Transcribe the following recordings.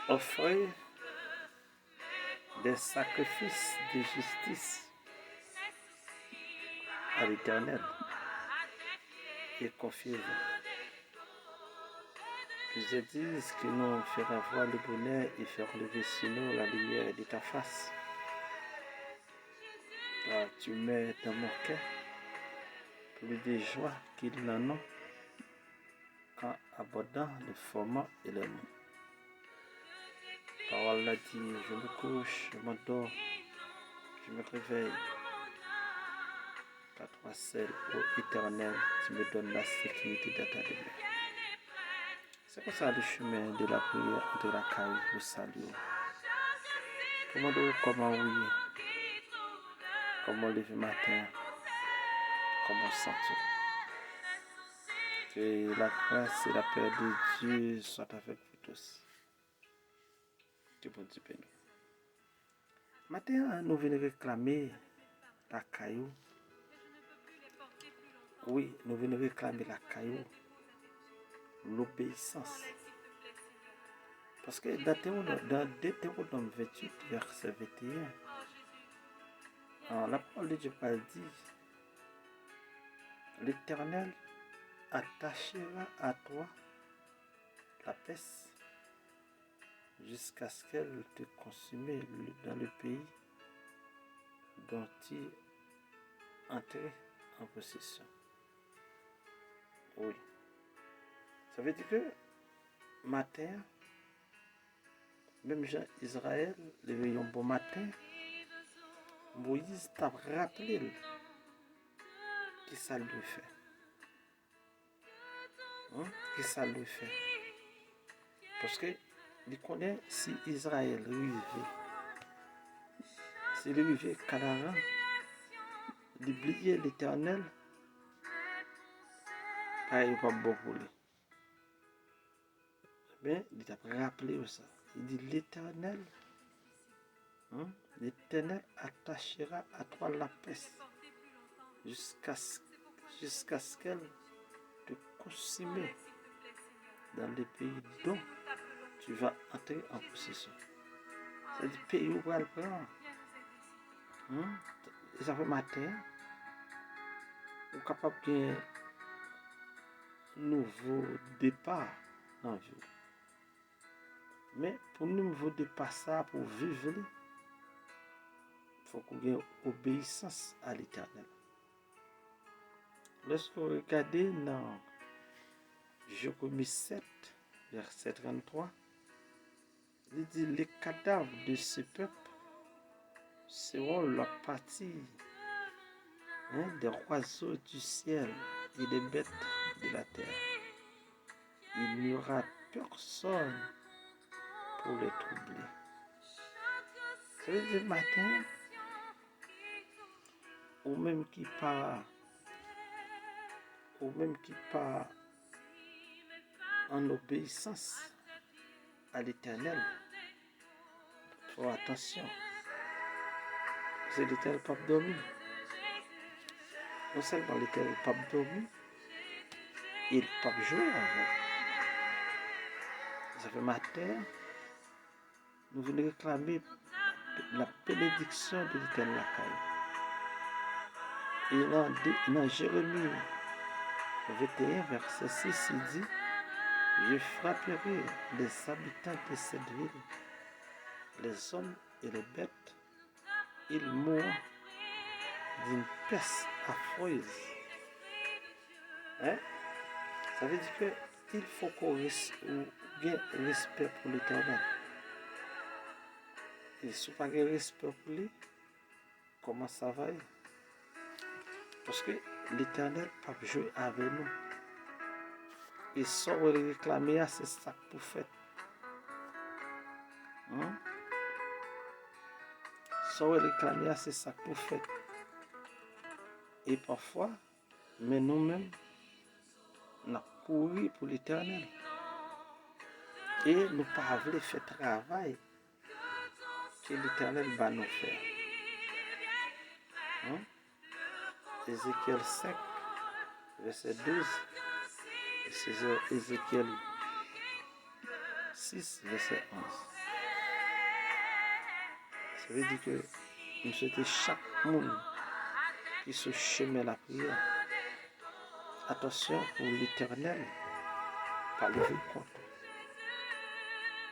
offrez des sacrifices de justice à l'Éternel et confiez-vous. Plusieurs disent que nous fera voir le bonheur et faire lever sur nous la lumière de ta face. Car tu mets dans mon cœur plus de joie qu'il n'en a qu'en abordant le format et le mot. Parole l'a dit, je me couche, je m'endors, je me réveille. Car toi seul, ô Éternel, tu me donnes la sécurité de ta demeure. C'est comme ça le chemin de la prière entre la caille au salut. Comment oui, comment lever matin, comment sentir. Que la grâce et la paix de Dieu soient avec vous tous. Que bon Dieu bénisse. Matin, nous venons réclamer la caillou. Oui, nous venons réclamer la caillou, l'obéissance. Parce que dans Deutéronome 28, verset 21, la parole de Dieu dit, l'Éternel attachera à toi la peste jusqu'à ce qu'elle te consume dans le pays dont tu entres en possession. Oui. Ça veut dire que matin, même Jean Israël, le bon matin, Moïse t'a rappelé qui ça lui fait. Qui ça lui fait. Parce que il connaît si Israël rivait. S'il rivait Canaan, d'oublier l'Éternel, il pas bon pour lui. Mais il t'a rappelé ça. Il dit l'Éternel, l'Éternel attachera à toi la peste jusqu'à ce qu'elle te consume dans les pays dont tu vas entrer en possession. C'est du pays où elle prend. Ça fait matin, on est capable de un nouveau départ dans la vie. Mais pour nous nouveau départ ça, pour vivre, il faut qu'on ait obéissance à l'Éternel. Lorsque vous regardez dans Jérémie 7, verset 33, il dit les cadavres de ce peuple seront la partie des oiseaux du ciel et des bêtes de la terre. Il n'y aura personne pour les troubler. Ça veut dire matin, ou même qui part en obéissance à l'Éternel, faut attention. C'est l'Éternel pas dormir. Non seulement l'Éternel pas dormir, il pas jouer avec. Ça fait matin, nous venons réclamer la bénédiction de l'Éternel. Et dans Jérémie 21, verset 6, il dit, je frapperai les habitants de cette ville, les hommes et les bêtes, ils mourront d'une peste affreuse. Ça veut dire qu'il faut qu'on ait respect pour l'Éternel. Et si on n'a pas de respect pour lui, comment ça va? Parce que l'Éternel ne peut pas jouer avec nous. Et ça, on va réclamer, c'est ça pour faire. Ça, on va réclamer, c'est ça pour faire. Et parfois, mais nous-mêmes, on a couru pour l'Éternel. Et nous ne pas voulu faire travail que l'Éternel va nous faire. Ézéchiel 5, verset 12. Et c'est Ézéchiel 6, verset 11. Ça veut dire que nous souhaitons chaque monde qui se chemin la prière. Attention pour l'Éternel, par le compte.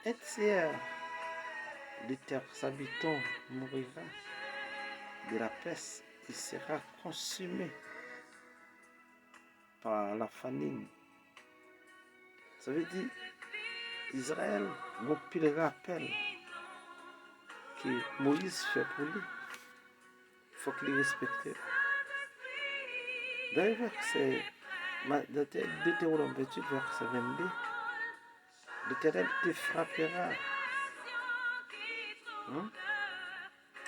Un tiers des terres habitants mourra de la peste et sera consumé par la famine. Ça veut dire Israël n'a plus le rappel que Moïse fait pour lui. Il faut qu'il respecte. Dans le verset Deutéronome 28, verset 22, l'Éternel te frappera.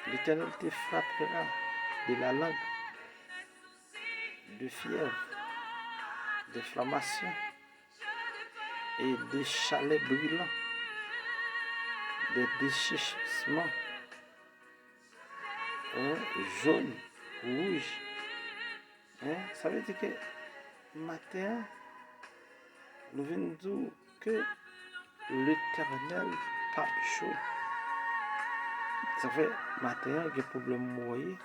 L'Éternel te frappera de la langue, de fièvre, d'inflammation et de chalets brûlants, des déchissements jaunes, rouges. Ça veut dire que matin, nous venons dire que l'Éternel pas chaud. Ça fait matin, il y a des problèmes moyens.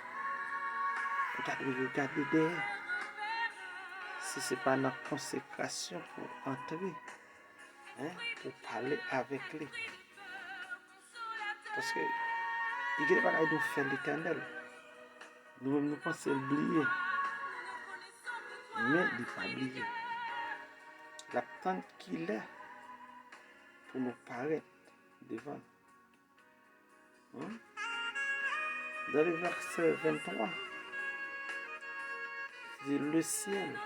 Vous devez regarder derrière. Si ce n'est pas notre consécration pour entrer, pour parler avec lui. Parce que il y a des choses nous faire l'Éternel. Nous-mêmes nous pensons oublier. Mais il n'est pas oublié. L'attente qu'il est pour nous paraître devant. Dans le verset 23, c'est le ciel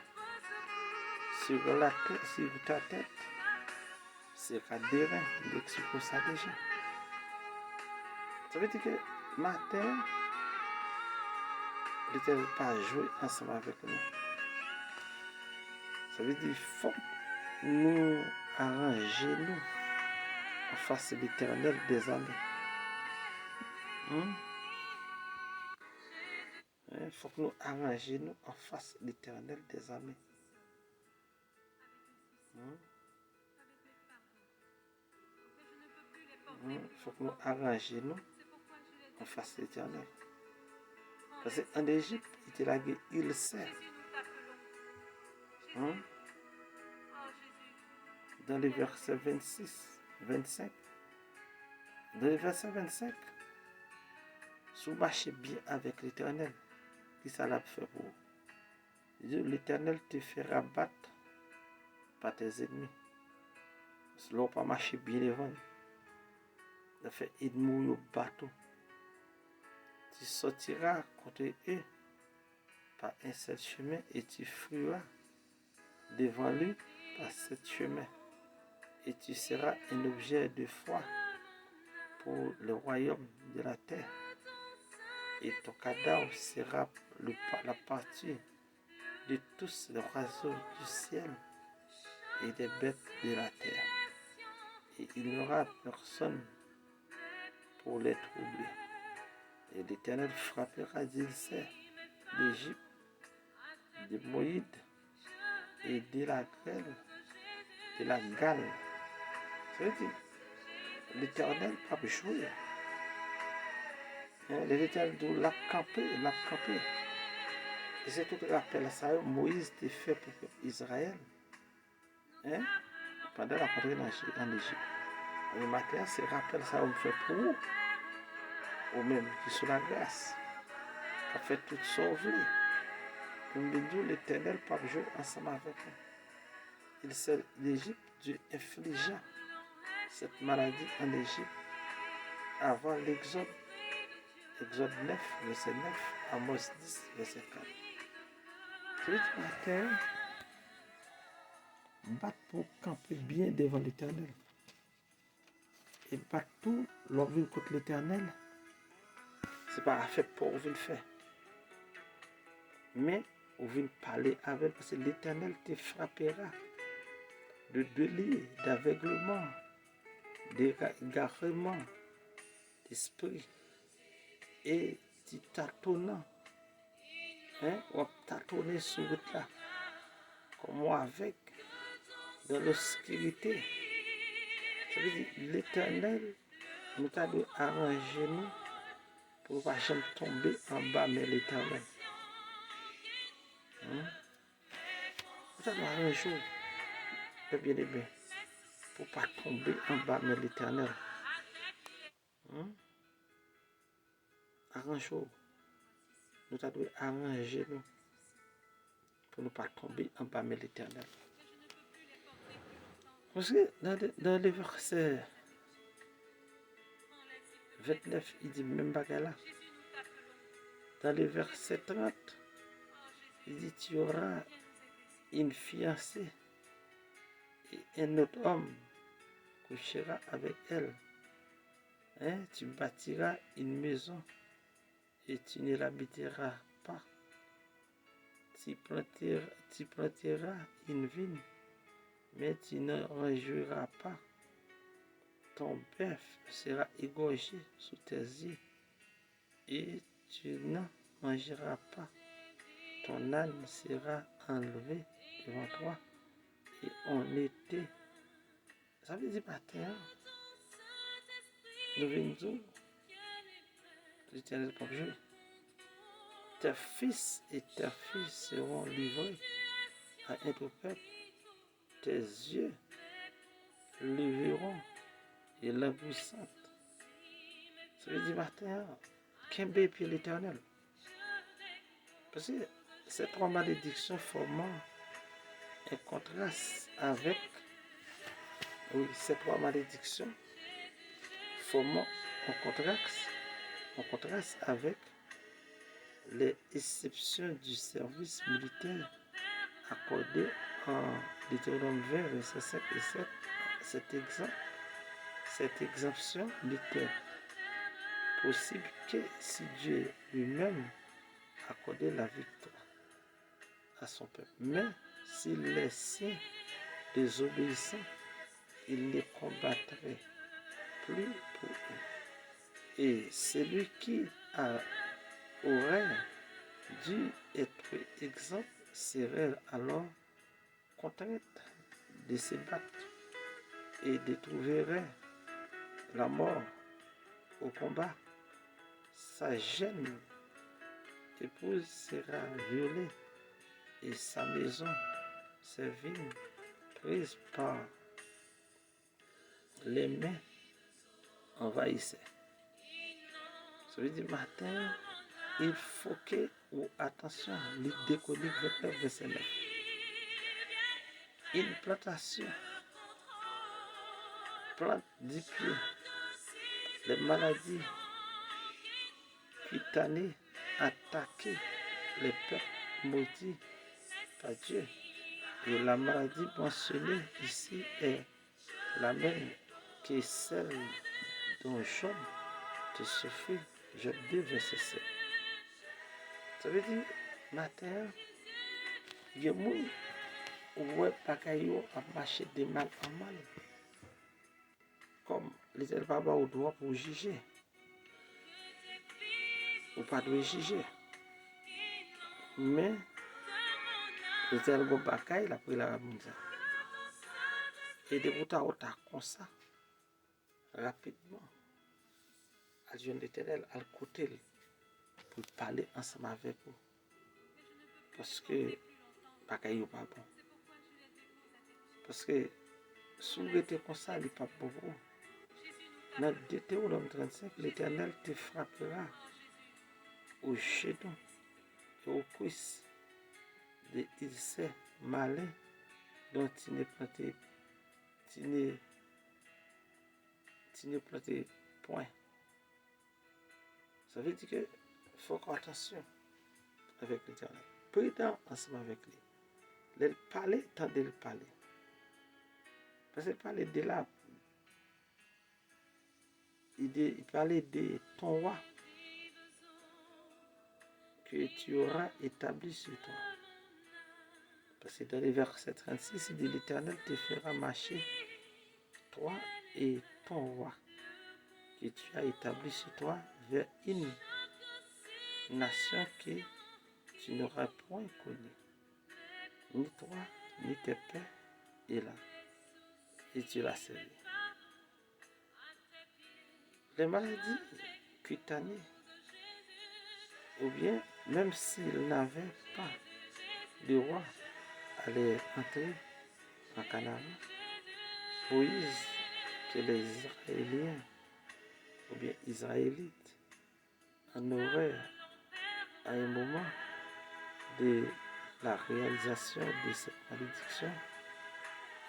sur ta tête sera d'airain, il explique ça déjà. Ça veut dire que matin, l'Éternel ne pas jouer ensemble avec nous. Ça veut dire qu'il faut nous arranger nous en face de l'Éternel des années. Il faut que nous arrangions nous en face de l'Éternel des armées. Il faut que nous arrangions nous en face de l'Éternel. Parce qu'en Égypte, il était là, il sait. Dans le verset 26, 25. Dans le verset 25, si vous marchez bien avec l'Éternel, qui ça l'a fait pour vous? L'Éternel te fera battre par tes ennemis. Si l'on pas marcher bien devant, il fait ennemi au bateau. Tu sortiras contre eux par un seul chemin et tu fuiras devant lui par ce chemin. Et tu seras un objet de foi pour le royaume de la terre. Et ton cadavre sera la partie de tous les oiseaux du ciel et des bêtes de la terre. Et il n'y aura personne pour les troubler. Et l'Éternel frappera d'Ilsé, d'Égypte, de Moïde et de la grêle, de la gale. Ça veut dire, l'Éternel n'a pas joué. L'Éternel l'a campé. Et c'est tout le rappel à ça, Moïse était fait pour Israël. Pendant la rentrée en Égypte. Le matin, c'est rappel ça, on fait pour vous. Ou même qui sont la grâce. On fait tout sauver. Pour nous dire, l'Éternel pas jouer ensemble avec nous. Il sait l'Égypte, Dieu infligea cette maladie en Égypte avant l'Exode. Exode 9, verset 9, Amos 10, verset 4. Tout matin, battre pour camper bien devant l'Éternel. Et battre tout, l'envie contre l'Éternel, c'est pas fait pour vous le faire. Mais vous venez parler avec, parce que l'Éternel te frappera de délire, d'aveuglement, d'égarement d'esprit et de tâtonnant. On va tâtonner sur route là, comme moi avec, dans l'obscurité. Ça veut dire l'Éternel nous a dû arranger nous pour ne pas jamais tomber en bas, mais l'Éternel. Vous avez un jour, bien aimé, pour ne pas tomber en bas, mais l'Éternel. Arrange-vous. Nous devons arranger nous pour ne pas tomber en bas, mais l'Éternel. Parce que dans les versets 29, il dit même bagarre là. Dans les versets 30, il dit tu auras une fiancée et un autre homme couchera avec elle. Tu bâtiras une maison et tu ne l'habiteras pas. Tu planteras une vigne, mais tu ne réjouiras pas. Ton bœuf sera égorgé sous tes yeux et tu n'en mangeras pas. Ton âne sera enlevé devant toi et en été. Ça veut dire matin, nous venons d'où? L'Éternel pour jouer. Tes fils et tes filles seront livrés à un autre peuple. Tes yeux le verront et la bouche sainte. Ça veut dire matin, Kembe puis l'Éternel. Parce que ces trois malédictions forment un contraste avec, ces trois malédictions formant un contraste avec les exceptions du service militaire accordé en Deutéronome 20, verset 5 et 7. Cette exemption n'était possible que si Dieu lui-même accordait la victoire à son peuple. Mais s'il laissait désobéissants, il ne combattrait plus pour eux. Et celui qui aurait dû être exempt serait alors contraint de se battre et de trouver la mort au combat. Sa jeune épouse sera violée et sa maison, ses vignes, prises par les mains envahissaient. Ça veut dire matin, il faut que, attention, l'idée conique 29, verset 9. Une plantation, plante du pied, les maladies cutanées attaquaient les peuples maudits par Dieu. Et la maladie mentionnée ici est la même que celle dont Job te souffrit, Job 2, verset 7. Ça veut dire, matin, il y a des gens qui ont marché de mal en mal. Comme les élèves n'ont pas au droit pour juger. Ou pas de juger. Mais, les élèves ont bagaille la pris la ramonza. Et de bout à bout comme ça, rapidement, à Dieu l'Éternel, à côté, pour parler ensemble avec vous. Parce que, bagaille n'est pas bon. Parce que, si vous êtes comme ça, il n'est pas bon pour vous. Dans Deutéronome 35, l'Éternel te frappera au genou et aux cuisses de ces malins dont tu n'es planté point. Ça veut dire que faut faire attention avec l'Éternel. Prudent ensemble avec lui. Le parler, tendez le parler. Parce que parler de là, il parlait de ton roi que tu auras établi sur toi. Parce que dans les versets 36, il dit l'Éternel te fera marcher, toi et ton roi, que tu as établi sur toi, vers une nation que tu n'auras point connue. Ni toi, ni tes pères, et là. Et tu l'as servi. Les maladies cutanées ou bien, même s'il n'avait pas de roi, allait entrer en Canaan, Moïse, que les Israéliens, ou bien Israélites, en auraient à un moment de la réalisation de cette malédiction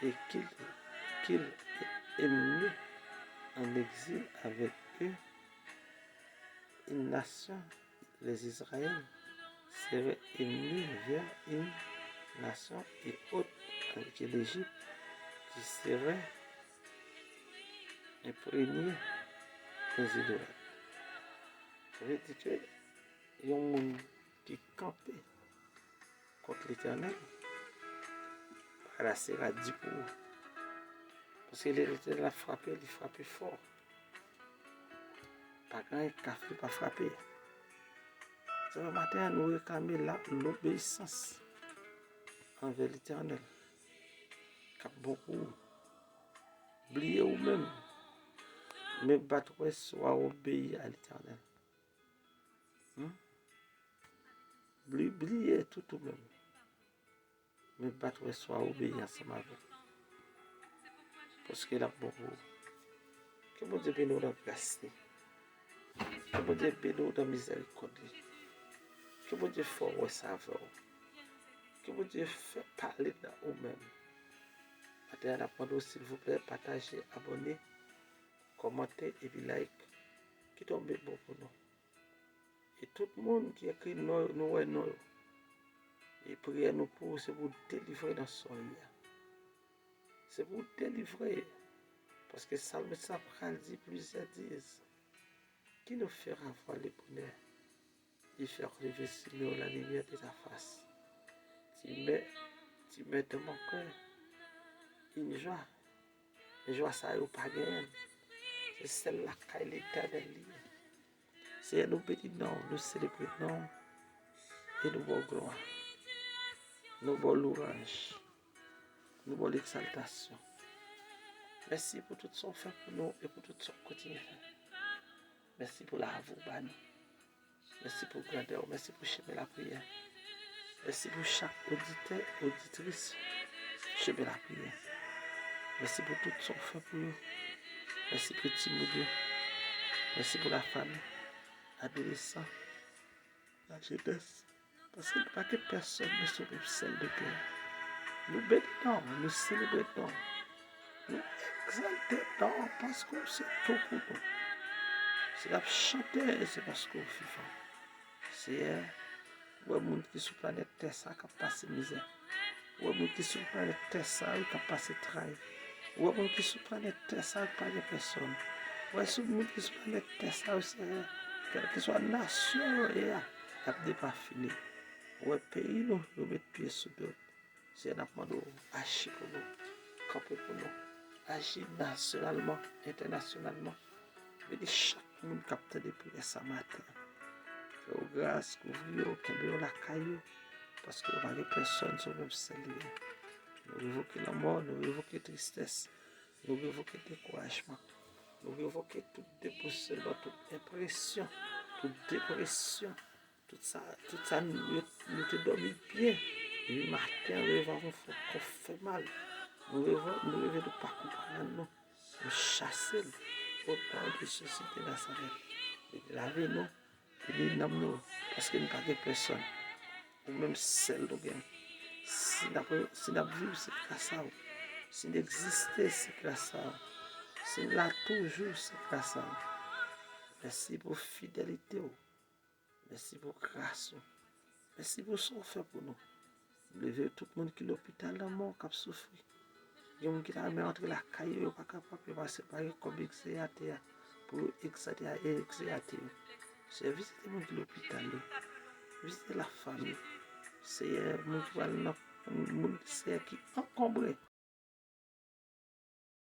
et qu'il est mieux en exil avec eux, une nation, les Israël, serait émenée vers une nation et autre que l'Égypte qui serait imprégnée des idolâtres. Ça veut dire que il y a un monde qui campait contre l'Éternel, c'est radis pour eux. Parce que l'Éternel a frappé, il frappait fort. Pas grand café pas frappé. Ce matin, nous réclamer l'obéissance envers l'Éternel. Cap beaucoup. Oubliez vous-même. Mais battre soit obéir à l'Éternel. Oubliez tout vous-même. Mais battre soit obéir ensemble avec. Parce qu'il a beaucoup. Que mon Dieu bénisse dans grâce. Que mon Dieu bénisse dans miséricorde. Que mon Dieu fasse saveur. Que mon Dieu fait parler dans vous-même. Maintenant, apprenez s'il vous plaît, partagez, abonnez, commentez et puis like. Qui tombe bon pour nous. Et tout le monde qui écrit nous, et priez nous pour, c'est pour délivrer dans son lit. C'est pour délivrer. Parce que Salme ça dit, plusieurs disent, qui nous fera voir le bonheur, il fait relever sur nous la lumière de ta face. Tu mets dans mon cœur une joie ça n'est pas gagne. C'est celle-là qui est l'éternel. C'est nous bénissons, nous célébrons et nous bonne gloire, nous bonne louange, nous bonne exaltation. Merci pour tout ce qu'on fait pour nous et pour tout ce qu'on continue à faire. Merci pour la vous, merci pour grandeur, merci pour chemin la prière. Merci pour chaque auditeur, auditrice, chemin la prière. Merci pour tout ce qu'on fait pour nous. Merci pour Timothée. Merci pour la famille, adolescent, la jeunesse. Parce qu'il n'y a pas que personne ne sauve celle de cœur. Nous bénissons, nous célébrons, nous exaltons parce que c'est tout pour nous. C'est la chanter, c'est parce qu'on vivant. C'est le monde qui sur la planète Terre, ça qui passe misère. Le monde qui sur la planète Terre, ça qui passe travail. Le monde qui sur la planète Terre, ça qui passe personne. Le monde qui sur la planète Terre, ça c'est quelle que soit la nation, il n'y a pas fini. Le pays, nous mettons pied sur deux. C'est un appel à agir pour nous, camper pour nous, agir nationalement, internationalement. Mais chaque monde capte des prières ce matin. Fais grâce, couvrir, qu'elle la caillou, parce que pas de personne sur même celle. Nous révoquons la mort, nous révoquons la tristesse, nous révoquons le découragement, nous révoquons toute dépossession, toute impression, toute dépression, tout ça nous te dormir bien. Le matin, nous réveillons qu'on fait mal. Nous réveillons de ne pas comprendre nous. Nous chasser au nom de Jésus de Nazareth. Lavez-nous, bénissez-nous, parce que nous n'avons pas de personne. Ou même celle de nous. Si nous vivons, c'est grâce à vous. Si nous existons, c'est grâce à vous. Si nous l'avons toujours, c'est grâce à vous. Merci pour fidélité. Merci pour grâce. Merci pour ce que vous faites pour nous. Levez tout le monde qui est à l'hôpital dans le monde qui a souffert. Il y a des gens qui ont entre la caille, ils ne sont pas capables de séparer comme exéaté pour exéaté. C'est visiter les gens qui sont à l'hôpital, visiter la famille. C'est les gens qui sont encombrés.